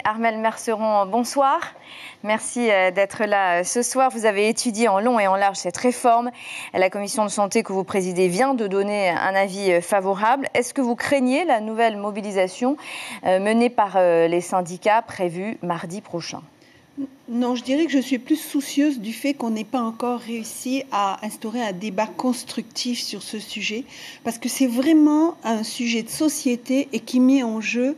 Armelle Merceron, bonsoir. Merci d'être là ce soir. Vous avez étudié en long et en large cette réforme. La commission de santé que vous présidez vient de donner un avis favorable. Est-ce que vous craignez la nouvelle mobilisation menée par les syndicats prévue mardi prochain ? Non, je dirais que je suis plus soucieuse du fait qu'on n'ait pas encore réussi à instaurer un débat constructif sur ce sujet, parce que c'est vraiment un sujet de société et qui met en jeu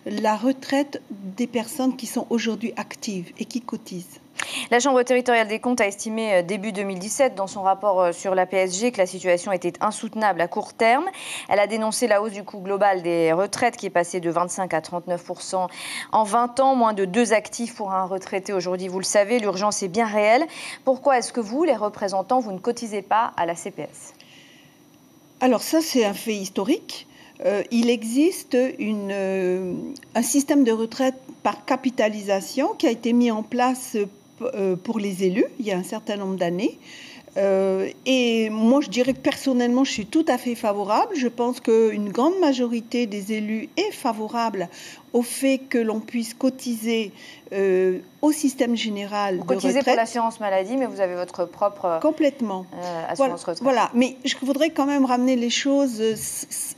la retraite des personnes qui sont aujourd'hui actives et qui cotisent. La Chambre territoriale des comptes a estimé début 2017 dans son rapport sur la PSG que la situation était insoutenable à court terme. Elle a dénoncé la hausse du coût global des retraites qui est passé de 25 à 39% en 20 ans, moins de 2 actifs pour un retraité aujourd'hui. Vous le savez, l'urgence est bien réelle. Pourquoi est-ce que vous, les représentants, vous ne cotisez pas à la CPS ? Alors ça, c'est un fait historique. Il existe un système de retraite par capitalisation qui a été mis en place pour les élus il y a un certain nombre d'années. Et moi, je dirais que personnellement, je suis tout à fait favorable. Je pense qu'une grande majorité des élus est favorable au fait que l'on puisse cotiser au système général de retraite. Vous cotisez pour l'assurance maladie, mais vous avez votre propre assurance retraite. Voilà, mais je voudrais quand même ramener les choses.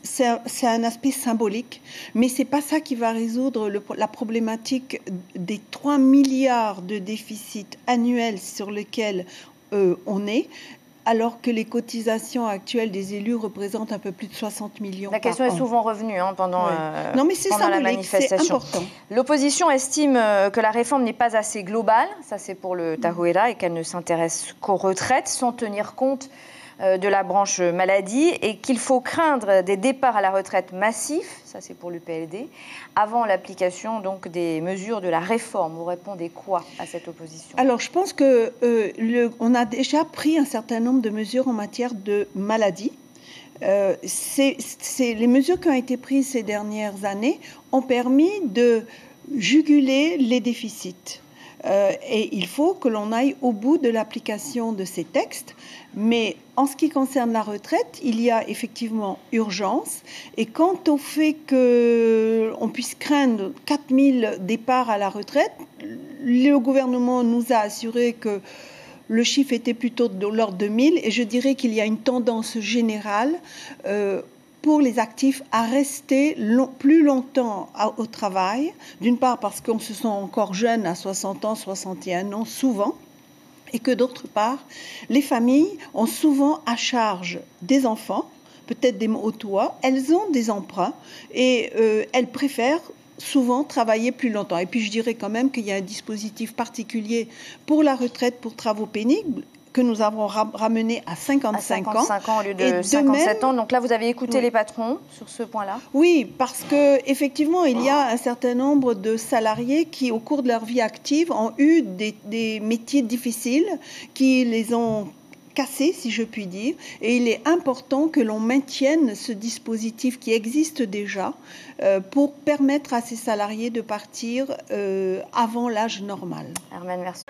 C'est un aspect symbolique, mais c'est pas ça qui va résoudre la problématique des 3 milliards de déficit annuel sur lesquels on est, alors que les cotisations actuelles des élus représentent un peu plus de 60 millions. La question est souvent revenue pendant la manifestation. C'est important. L'opposition estime que la réforme n'est pas assez globale, ça c'est pour le Tarouéla, et qu'elle ne s'intéresse qu'aux retraites sans tenir compte de la branche maladie, et qu'il faut craindre des départs à la retraite massifs, ça c'est pour l'UPLD, avant l'application donc des mesures de la réforme. Vous répondez quoi à cette opposition ? Alors je pense que on a déjà pris un certain nombre de mesures en matière de maladie. Les mesures qui ont été prises ces dernières années ont permis de juguler les déficits. Et il faut que l'on aille au bout de l'application de ces textes. Mais en ce qui concerne la retraite, il y a effectivement urgence. Et quant au fait qu'on puisse craindre 4000 départs à la retraite, le gouvernement nous a assuré que le chiffre était plutôt de l'ordre de 1000. Et je dirais qu'il y a une tendance générale pour les actifs à rester plus longtemps au travail, d'une part parce qu'on se sent encore jeune à 60 ans, 61 ans, souvent, et que d'autre part, les familles ont souvent à charge des enfants, peut-être des mots au toit, elles ont des emprunts et elles préfèrent souvent travailler plus longtemps. Et puis je dirais quand même qu'il y a un dispositif particulier pour la retraite pour travaux pénibles, que nous avons ramené à 55 ans. 55 ans au lieu de 57 ans. Donc là, vous avez écouté les patrons sur ce point-là ? Oui, parce qu'effectivement, il y a un certain nombre de salariés qui, au cours de leur vie active, ont eu des métiers difficiles, qui les ont cassés, si je puis dire. Et il est important que l'on maintienne ce dispositif qui existe déjà pour permettre à ces salariés de partir avant l'âge normal. Armelle, merci.